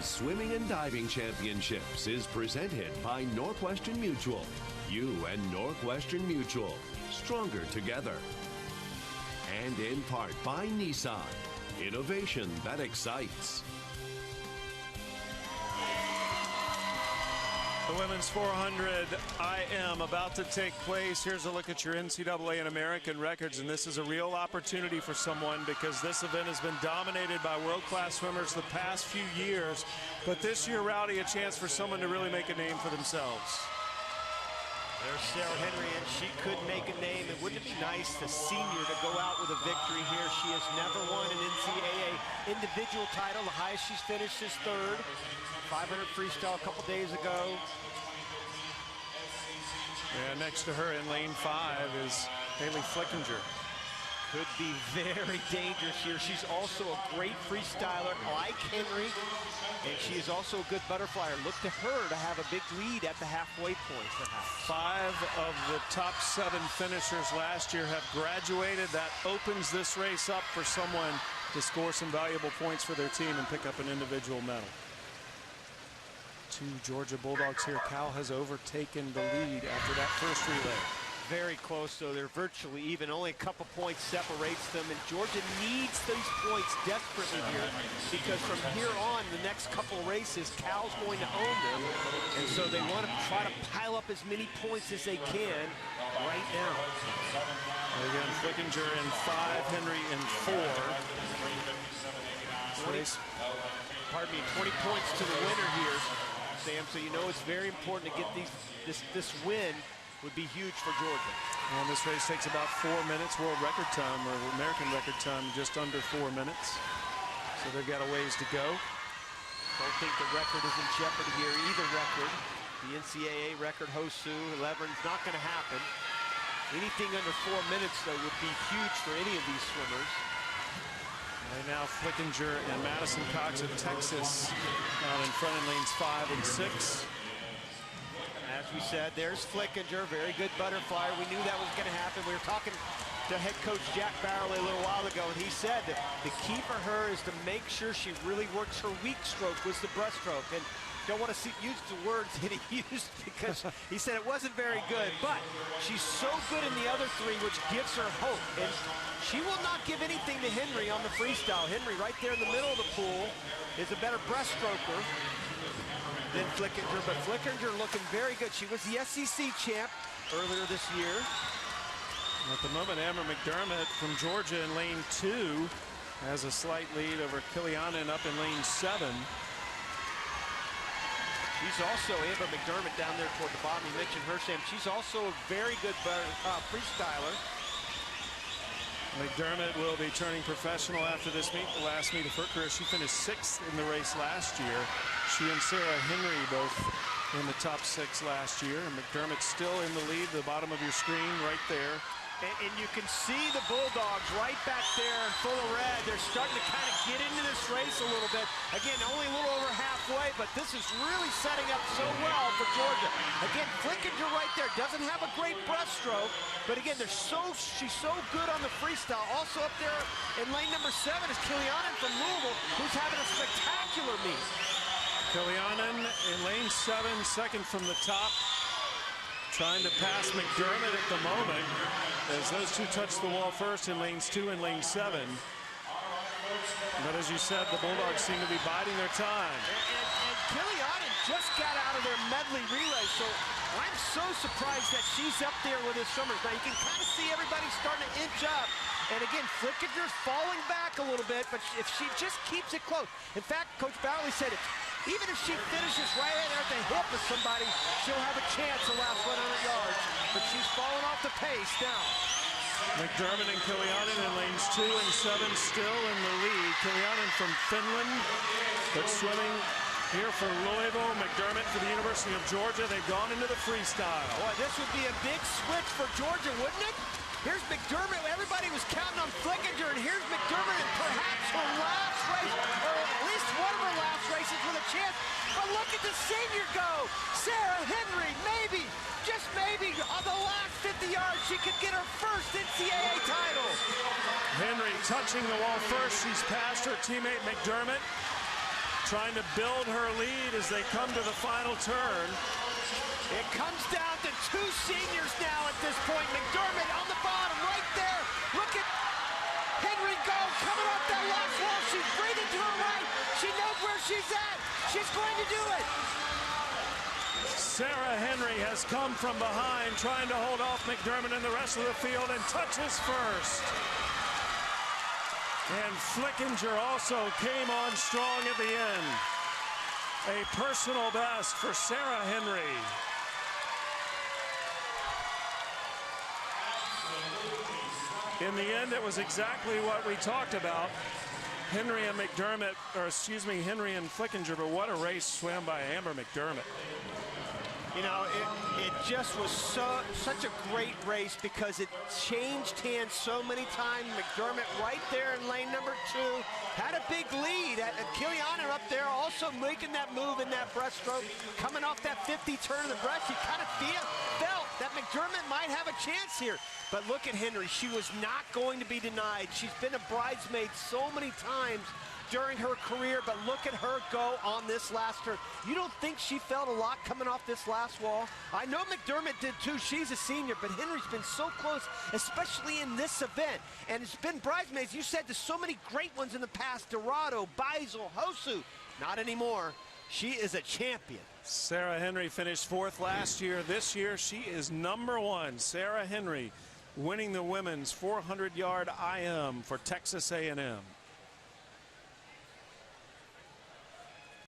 Women's Swimming and Diving Championships is presented by Northwestern Mutual. You and Northwestern Mutual, stronger together. And in part by Nissan, innovation that excites. The women's 400 IM about to take place. Here's a look at your NCAA and American records, and this is a real opportunity for someone because this event has been dominated by world-class swimmers the past few years. But this year, Rowdy, a chance for someone to really make a name for themselves. There's Sarah Henry, and she could make a name. And wouldn't it be nice, the senior, to go out with a victory here? She has never won an NCAA individual title. The highest she's finished is third. 500 freestyle a couple days ago. Yeah, next to her in lane 5 is Haley Flickinger. Could be very dangerous here. She's also a great freestyler like Henry, and she is also a good butterflyer. Look to her to have a big lead at the halfway point, perhaps. 5 of the top 7 finishers last year have graduated. That opens this race up for someone to score some valuable points for their team and pick up an individual medal. 2 Georgia Bulldogs here. Cal has overtaken the lead after that first relay. Very close, though. They're virtually even. Only a couple points separates them, and Georgia needs these points desperately here because from here on, the next couple races, Cal's going to own them, and so they want to try to pile up as many points as they can right now. Again, Flickinger in 5, Henry in 4. 20 points to the winner here, Sam. So you know it's very important to get this win. Would be huge for Georgia. And this race takes about 4 minutes, world record time, or American record time, just under 4 minutes. So they've got a ways to go. Don't think the record is in jeopardy here, either record. The NCAA record, Hosu, 11, is not going to happen. Anything under 4 minutes, though, would be huge for any of these swimmers. And now Flickinger and Madison Cox of Texas out in front in lanes 5 and 6. As we said, there's Flickinger, very good butterflyer. We knew that was going to happen. We were talking to head coach Jack Barrowley a little while ago, and he said that the key for her is to make sure she really works her weak stroke, was the breaststroke. And don't want to use the words that he used because he said it wasn't very good, but she's so good in the other 3, which gives her hope. And she will not give anything to Henry on the freestyle. Henry right there in the middle of the pool is a better breaststroker than Flickinger, but Flickinger looking very good. She was the SEC champ earlier this year. At the moment, Amber McDermott from Georgia in lane 2 has a slight lead over Kilianen up in lane 7. She's also, Amber McDermott down there toward the bottom, you mentioned her, Sam. She's also a very good freestyler. McDermott will be turning professional after this meet, the last meet of her career. She finished 6th in the race last year. She and Sarah Henry both in the top 6 last year. And McDermott still in the lead, the bottom of your screen right there. And you can see the Bulldogs right back there full of red. They're starting to kind of get into this race a little bit. Again, only a little over halfway, but this is really setting up so well for Georgia. Again, Flickinger right there doesn't have a great breaststroke, but again, she's so good on the freestyle. Also up there in lane number 7 is Kilianen from Louisville, who's having a spectacular meet. Kilianen in lane 7, second from the top. Trying to pass McDermott at the moment as those 2 touch the wall first in lanes 2 and lane 7. But as you said, the Bulldogs seem to be biding their time. And Kilianen just got out of their medley relay, so I'm so surprised that she's up there with his swimmers. Now you can kind of see everybody starting to inch up. And again, Flickinger's falling back a little bit, but if she just keeps it close. In fact, Coach Barrowley said it. Even if she finishes right there at the hip of somebody, she'll have a chance the last 100 yards. But she's falling off the pace now. McDermott and Kilianen in lanes 2 and 7 still in the lead. Kilianen from Finland, but swimming here for Louisville. McDermott for the University of Georgia. They've gone into the freestyle. Boy, this would be a big switch for Georgia, wouldn't it? Here's McDermott. Everybody was counting on Flickinger, and here's McDermott in perhaps her last race, or at least one of her last races with a chance. But look at the senior go. Sarah Henry, maybe, just maybe, on the last 50 yards, she could get her first NCAA title. Henry touching the wall first. She's past her teammate McDermott. trying to build her lead as they come to the final turn. It comes down to two seniors now at this point. McDermott on the bottom right there. Look at Henry go, coming off that last wall. She's breathing to her right. She knows where she's at. She's going to do it. Sarah Henry has come from behind, trying to hold off McDermott and the rest of the field, and touches first. And Flickinger also came on strong at the end. A personal best for Sarah Henry. In the end, it was exactly what we talked about. Henry and McDermott, or excuse me, Henry and Flickinger, but what a race swam by Amber McDermott. You know, it just was such a great race because it changed hands so many times. McDermott right there in lane number 2 had a big lead. Kiliana up there also making that move in that breaststroke. Coming off that 50 turn of the breast, you kind of felt that McDermott might have a chance here. But look at Henry. She was not going to be denied. She's been a bridesmaid so many times during her career, but look at her go on this last turn. You don't think she felt a lot coming off this last wall? I know McDermott did too. She's a senior, but Henry's been so close, especially in this event. And it's been bridesmaids. You said there's so many great ones in the past. Dorado, Beisel, Hosu. Not anymore. She is a champion. Sarah Henry finished 4th last year. This year, she is number 1. Sarah Henry winning the women's 400-yard IM for Texas A&M.